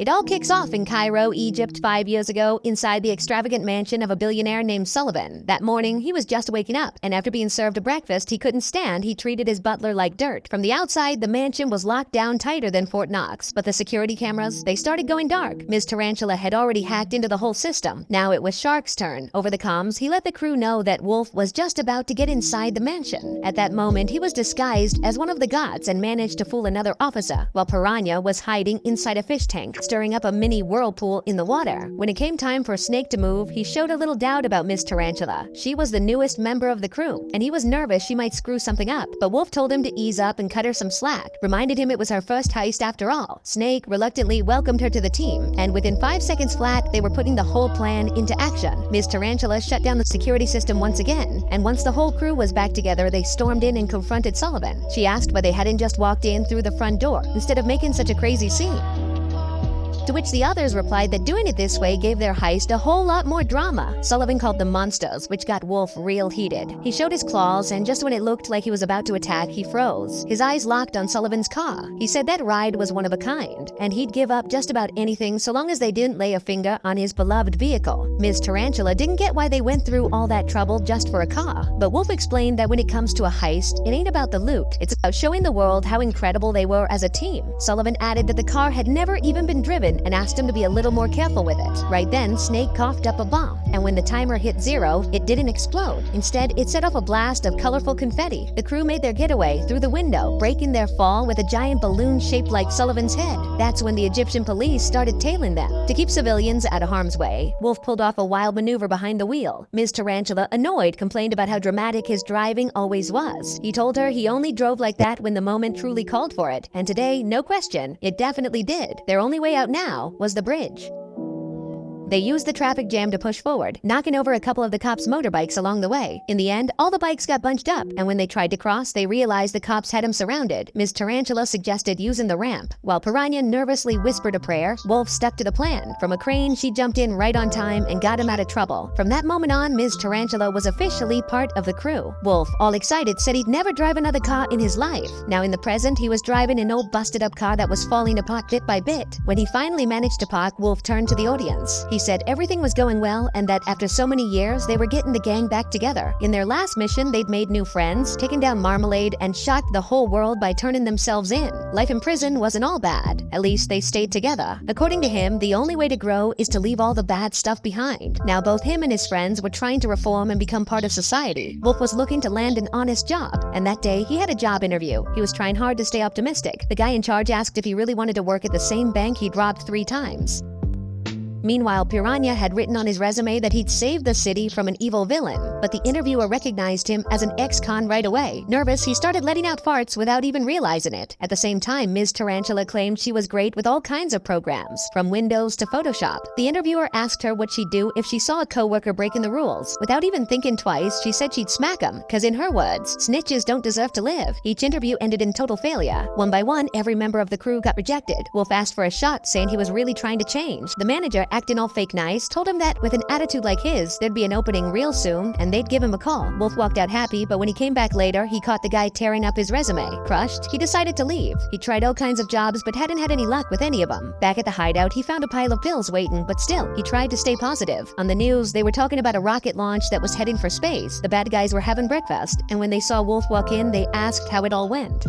It all kicks off in Cairo, Egypt 5 years ago, inside the extravagant mansion of a billionaire named Sullivan. That morning, he was just waking up, and after being served a breakfast he couldn't stand, he treated his butler like dirt. From the outside, the mansion was locked down tighter than Fort Knox, but the security cameras, they started going dark. Ms. Tarantula had already hacked into the whole system. Now it was Shark's turn. Over the comms, he let the crew know that Wolf was just about to get inside the mansion. At that moment, he was disguised as one of the gods and managed to fool another officer, while Piranha was hiding inside a fish tank, stirring up a mini whirlpool in the water. When it came time for Snake to move, he showed a little doubt about Miss Tarantula. She was the newest member of the crew, and he was nervous she might screw something up, but Wolf told him to ease up and cut her some slack, reminded him it was her first heist after all. Snake reluctantly welcomed her to the team, and within 5 seconds flat, they were putting the whole plan into action. Miss Tarantula shut down the security system once again, and once the whole crew was back together, they stormed in and confronted Sullivan. She asked why they hadn't just walked in through the front door, instead of making such a crazy scene. To which the others replied that doing it this way gave their heist a whole lot more drama. Sullivan called them monsters, which got Wolf real heated. He showed his claws, and just when it looked like he was about to attack, he froze. His eyes locked on Sullivan's car. He said that ride was one of a kind, and he'd give up just about anything so long as they didn't lay a finger on his beloved vehicle. Ms. Tarantula didn't get why they went through all that trouble just for a car, but Wolf explained that when it comes to a heist, it ain't about the loot. It's about showing the world how incredible they were as a team. Sullivan added that the car had never even been driven and asked him to be a little more careful with it. Right then, Snake coughed up a bomb, and when the timer hit 0, it didn't explode. Instead, it set off a blast of colorful confetti. The crew made their getaway through the window, breaking their fall with a giant balloon shaped like Sullivan's head. That's when the Egyptian police started tailing them. To keep civilians out of harm's way, Wolf pulled off a wild maneuver behind the wheel. Ms. Tarantula, annoyed, complained about how dramatic his driving always was. He told her he only drove like that when the moment truly called for it, and today, no question, it definitely did. Their only way out now was the bridge. They used the traffic jam to push forward, knocking over a couple of the cops' motorbikes along the way. In the end, all the bikes got bunched up, and when they tried to cross, they realized the cops had him surrounded. Ms. Tarantula suggested using the ramp. While Piranha nervously whispered a prayer, Wolf stuck to the plan. From a crane, she jumped in right on time and got him out of trouble. From that moment on, Ms. Tarantula was officially part of the crew. Wolf, all excited, said he'd never drive another car in his life. Now in the present, he was driving an old busted-up car that was falling apart bit by bit. When he finally managed to park, Wolf turned to the audience. He said everything was going well and that after so many years, they were getting the gang back together. In their last mission, they'd made new friends, taken down Marmalade, and shocked the whole world by turning themselves in. Life in prison wasn't all bad. At least they stayed together. According to him, the only way to grow is to leave all the bad stuff behind. Now both him and his friends were trying to reform and become part of society. Wolf was looking to land an honest job, and that day he had a job interview. He was trying hard to stay optimistic. The guy in charge asked if he really wanted to work at the same bank he'd robbed 3 times. Meanwhile, Piranha had written on his resume that he'd saved the city from an evil villain, but the interviewer recognized him as an ex-con right away. Nervous, he started letting out farts without even realizing it. At the same time, Ms. Tarantula claimed she was great with all kinds of programs, from Windows to Photoshop. The interviewer asked her what she'd do if she saw a coworker breaking the rules. Without even thinking twice, she said she'd smack him, because in her words, snitches don't deserve to live. Each interview ended in total failure. One by one, every member of the crew got rejected. Wolf asked for a shot, saying he was really trying to change. The manager, acting all fake nice, told him that with an attitude like his, there'd be an opening real soon and they'd give him a call. Wolf walked out happy, but when he came back later, he caught the guy tearing up his resume. Crushed, he decided to leave. He tried all kinds of jobs but hadn't had any luck with any of them. Back at the hideout, he found a pile of bills waiting, but still, he tried to stay positive. On the news, they were talking about a rocket launch that was heading for space. The bad guys were having breakfast, and when they saw Wolf walk in, they asked how it all went.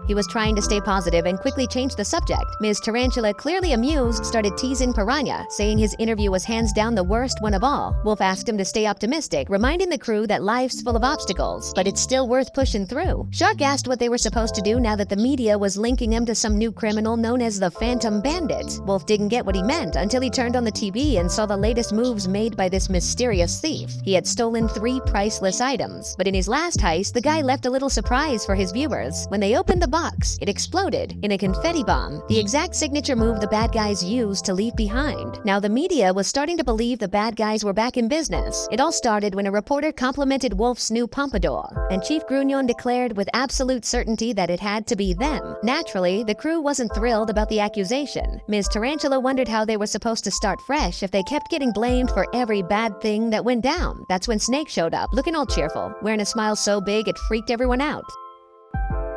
He was trying to stay positive and quickly changed the subject. Ms. Tarantula, clearly amused, started teasing Piranha, saying his interview was hands down the worst one of all. Wolf asked him to stay optimistic, reminding the crew that life's full of obstacles, but it's still worth pushing through. Shark asked what they were supposed to do now that the media was linking him to some new criminal known as the Phantom Bandit. Wolf didn't get what he meant until he turned on the TV and saw the latest moves made by this mysterious thief. He had stolen 3 priceless items, but in his last heist, the guy left a little surprise for his viewers. When they opened the box, it exploded in a confetti bomb, the exact signature move the bad guys used to leave behind. Now the media was starting to believe the bad guys were back in business. It all started when a reporter complimented Wolf's new pompadour, and Chief Grunion declared with absolute certainty that it had to be them. Naturally, the crew wasn't thrilled about the accusation. Ms. Tarantula wondered how they were supposed to start fresh if they kept getting blamed for every bad thing that went down. That's when Snake showed up, looking all cheerful, wearing a smile so big it freaked everyone out.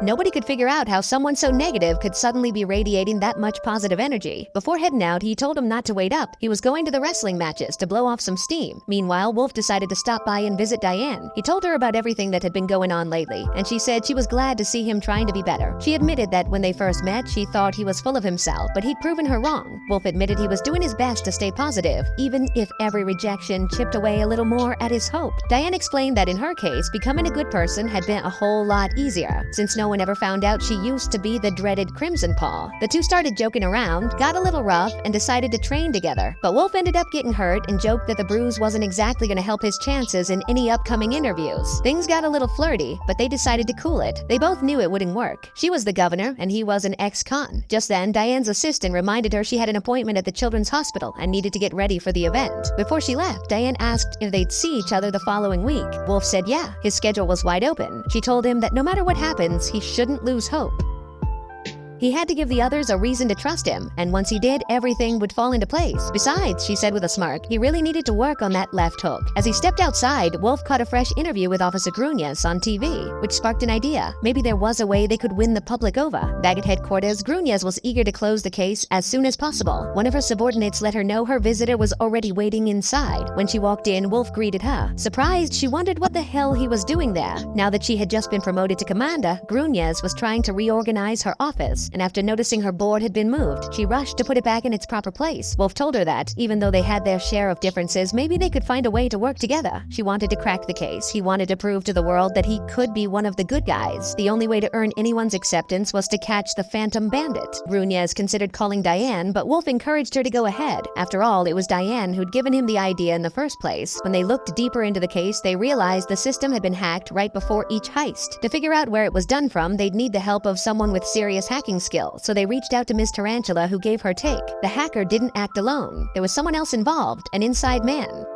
Nobody could figure out how someone so negative could suddenly be radiating that much positive energy. Before heading out, he told him not to wait up. He was going to the wrestling matches to blow off some steam. Meanwhile, Wolf decided to stop by and visit Diane. He told her about everything that had been going on lately, and she said she was glad to see him trying to be better. She admitted that when they first met, she thought he was full of himself, but he'd proven her wrong. Wolf admitted he was doing his best to stay positive, even if every rejection chipped away a little more at his hope. Diane explained that in her case, becoming a good person had been a whole lot easier, since no one ever found out she used to be the dreaded Crimson Paw. The two started joking around, got a little rough, and decided to train together. But Wolf ended up getting hurt and joked that the bruise wasn't exactly going to help his chances in any upcoming interviews. Things got a little flirty, but they decided to cool it. They both knew it wouldn't work. She was the governor, and he was an ex-con. Just then, Diane's assistant reminded her she had an appointment at the Children's Hospital and needed to get ready for the event. Before she left, Diane asked if they'd see each other the following week. Wolf said yeah, his schedule was wide open. She told him that no matter what happens, he shouldn't lose hope. He had to give the others a reason to trust him, and once he did, everything would fall into place. Besides, she said with a smirk, he really needed to work on that left hook. As he stepped outside, Wolf caught a fresh interview with Officer Gruñez on TV, which sparked an idea. Maybe there was a way they could win the public over. Back at headquarters, Gruñez was eager to close the case as soon as possible. One of her subordinates let her know her visitor was already waiting inside. When she walked in, Wolf greeted her. Surprised, she wondered what the hell he was doing there. Now that she had just been promoted to commander, Gruñez was trying to reorganize her office, and after noticing her board had been moved, she rushed to put it back in its proper place. Wolf told her that, even though they had their share of differences, maybe they could find a way to work together. She wanted to crack the case. He wanted to prove to the world that he could be one of the good guys. The only way to earn anyone's acceptance was to catch the Phantom Bandit. Gruñez considered calling Diane, but Wolf encouraged her to go ahead. After all, it was Diane who'd given him the idea in the first place. When they looked deeper into the case, they realized the system had been hacked right before each heist. To figure out where it was done from, they'd need the help of someone with serious hacking skills. So they reached out to Ms. Tarantula, who gave her take. The hacker didn't act alone. There was someone else involved, an inside man.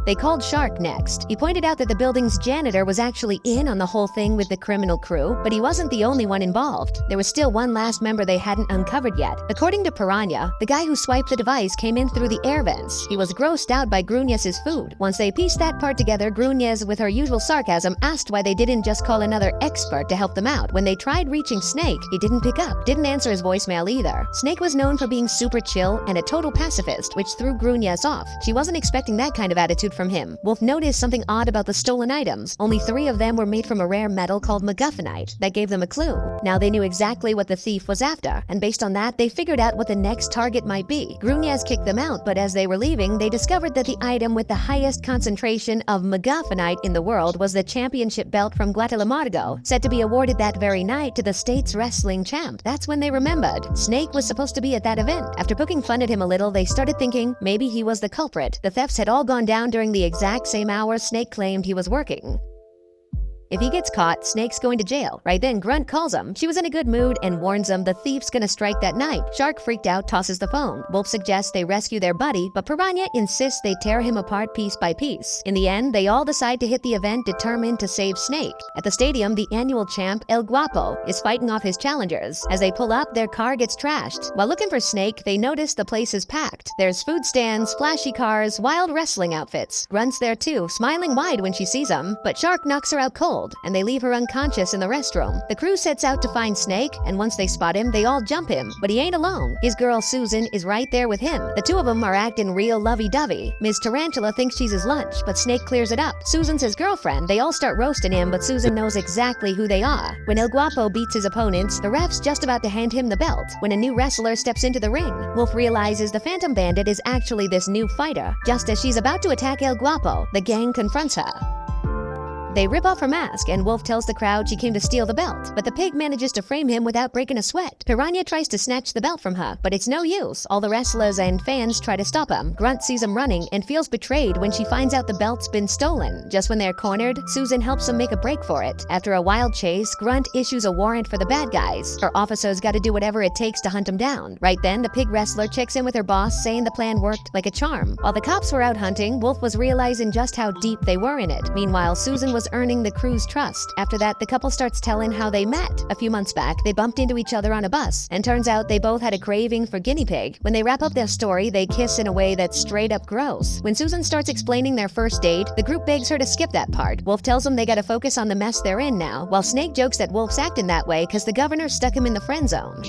They called Shark next. He pointed out that the building's janitor was actually in on the whole thing with the criminal crew, but he wasn't the only one involved. There was still one last member they hadn't uncovered yet. According to Piranha, the guy who swiped the device came in through the air vents. He was grossed out by Gruñez's food. Once they pieced that part together, Gruñez, with her usual sarcasm, asked why they didn't just call another expert to help them out. When they tried reaching Snake, he didn't pick up, didn't answer his voicemail either. Snake was known for being super chill and a total pacifist, which threw Gruñez off. She wasn't expecting that kind of attitude from him. Wolf noticed something odd about the stolen items. Only 3 of them were made from a rare metal called MacGuffinite. That gave them a clue. Now they knew exactly what the thief was after, and based on that, they figured out what the next target might be. Gruñez kicked them out, but as they were leaving, they discovered that the item with the highest concentration of MacGuffinite in the world was the championship belt from Guatalamargo, set to be awarded that very night to the state's wrestling champ. That's when they remembered. Snake was supposed to be at that event. After poking fun at him a little, they started thinking maybe he was the culprit. The thefts had all gone down during the exact same hour Snake claimed he was working. If he gets caught, Snake's going to jail. Right then, Grunt calls him. She was in a good mood and warns him the thief's gonna strike that night. Shark, freaked out, tosses the phone. Wolf suggests they rescue their buddy, but Piranha insists they tear him apart piece by piece. In the end, they all decide to hit the event determined to save Snake. At the stadium, the annual champ, El Guapo, is fighting off his challengers. As they pull up, their car gets trashed. While looking for Snake, they notice the place is packed. There's food stands, flashy cars, wild wrestling outfits. Grunt's there too, smiling wide when she sees him, but Shark knocks her out cold, and they leave her unconscious in the restroom. The crew sets out to find Snake, and once they spot him, they all jump him. But he ain't alone. His girl Susan is right there with him. The two of them are acting real lovey-dovey. Ms. Tarantula thinks she's his lunch, but Snake clears it up. Susan's his girlfriend. They all start roasting him, but Susan knows exactly who they are. When El Guapo beats his opponents, the ref's just about to hand him the belt when a new wrestler steps into the ring. Wolf realizes the Phantom Bandit is actually this new fighter. Just as she's about to attack El Guapo, the gang confronts her. They rip off her mask, and Wolf tells the crowd she came to steal the belt, but the pig manages to frame him without breaking a sweat. Piranha tries to snatch the belt from her, but it's no use. All the wrestlers and fans try to stop him. Grunt sees him running and feels betrayed when she finds out the belt's been stolen. Just when they're cornered, Susan helps them make a break for it. After a wild chase, Grunt issues a warrant for the bad guys. Her officers gotta do whatever it takes to hunt him down. Right then, the pig wrestler checks in with her boss, saying the plan worked like a charm. While the cops were out hunting, Wolf was realizing just how deep they were in it. Meanwhile, Susan was was earning the crew's trust. After that, the couple starts telling how they met. A few months back, they bumped into each other on a bus, and turns out they both had a craving for guinea pig. When they wrap up their story, they kiss in a way that's straight up gross. When Susan starts explaining their first date, the group begs her to skip that part. Wolf tells them they gotta focus on the mess they're in now, while Snake jokes that Wolf's acting that way because the governor stuck him in the friend zone.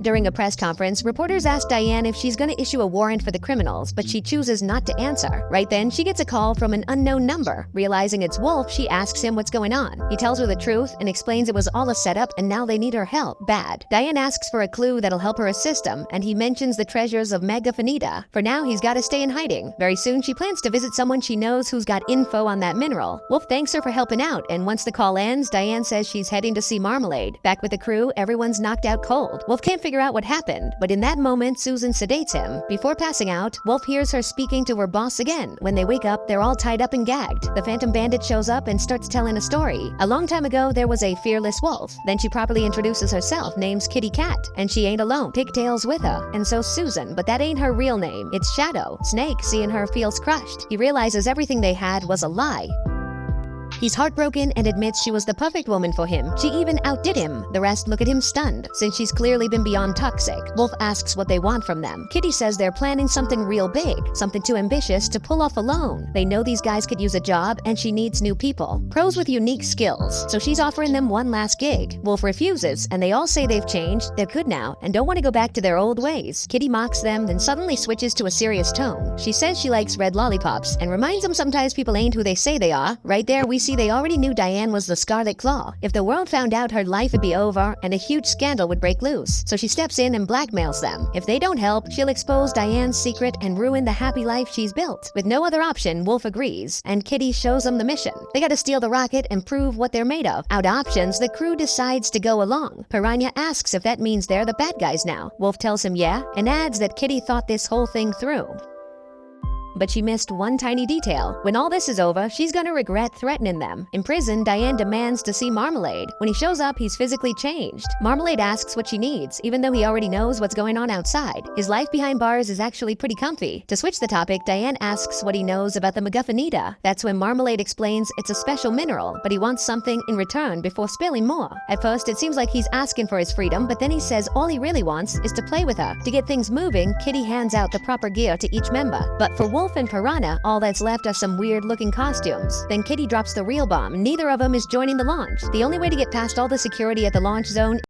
During a press conference, reporters ask Diane if she's going to issue a warrant for the criminals, but she chooses not to answer. Right then, she gets a call from an unknown number. Realizing it's Wolf, she asks him what's going on. He tells her the truth and explains it was all a setup and now they need her help bad. Diane asks for a clue that'll help her assist him, and he mentions the treasures of Megafinita. For now, he's got to stay in hiding. Very soon, she plans to visit someone she knows who's got info on that mineral. Wolf thanks her for helping out, and once the call ends, Diane says she's heading to see Marmalade. Back with the crew, everyone's knocked out cold. Wolf can't figure out what happened, but in that moment, Susan sedates him. Before passing out, Wolf hears her speaking to her boss again. When they wake up, they're all tied up and gagged. The Phantom Bandit shows up and starts telling a story. A long time ago, there was a fearless wolf. Then she properly introduces herself, names Kitty Cat, and she ain't alone. Pigtail's with her, and so Susan, but that ain't her real name. It's Shadow. Snake, seeing her, feels crushed. He realizes everything they had was a lie. He's heartbroken and admits she was the perfect woman for him. She even outdid him. The rest look at him stunned, since she's clearly been beyond toxic. Wolf asks what they want from them. Kitty says they're planning something real big, something too ambitious to pull off alone. They know these guys could use a job, and she needs new people. Pros with unique skills, so she's offering them one last gig. Wolf refuses, and they all say they've changed, they're good now, and don't want to go back to their old ways. Kitty mocks them, then suddenly switches to a serious tone. She says she likes red lollipops, and reminds them sometimes people ain't who they say they are. Right there, we see they already knew Diane was the Scarlet Claw. If the world found out, her life would be over and a huge scandal would break loose. So she steps in and blackmails them. If they don't help, she'll expose Diane's secret and ruin the happy life she's built. With no other option, Wolf agrees, and Kitty shows them the mission. They gotta steal the rocket and prove what they're made of. Out of options, the crew decides to go along. Piranha asks if that means they're the bad guys now. Wolf tells him yeah, and adds that Kitty thought this whole thing through. But she missed one tiny detail. When all this is over, she's gonna regret threatening them. In prison, Diane demands to see Marmalade. When he shows up, he's physically changed. Marmalade asks what she needs, even though he already knows what's going on outside. His life behind bars is actually pretty comfy. To switch the topic, Diane asks what he knows about the Megafinita. That's when Marmalade explains it's a special mineral, but he wants something in return before spilling more. At first, it seems like he's asking for his freedom, but then he says all he really wants is to play with her. To get things moving, Kitty hands out the proper gear to each member. But for Wolf and Piranha, all that's left are some weird-looking costumes. Then Kitty drops the real bomb. Neither of them is joining the launch. The only way to get past all the security at the launch zone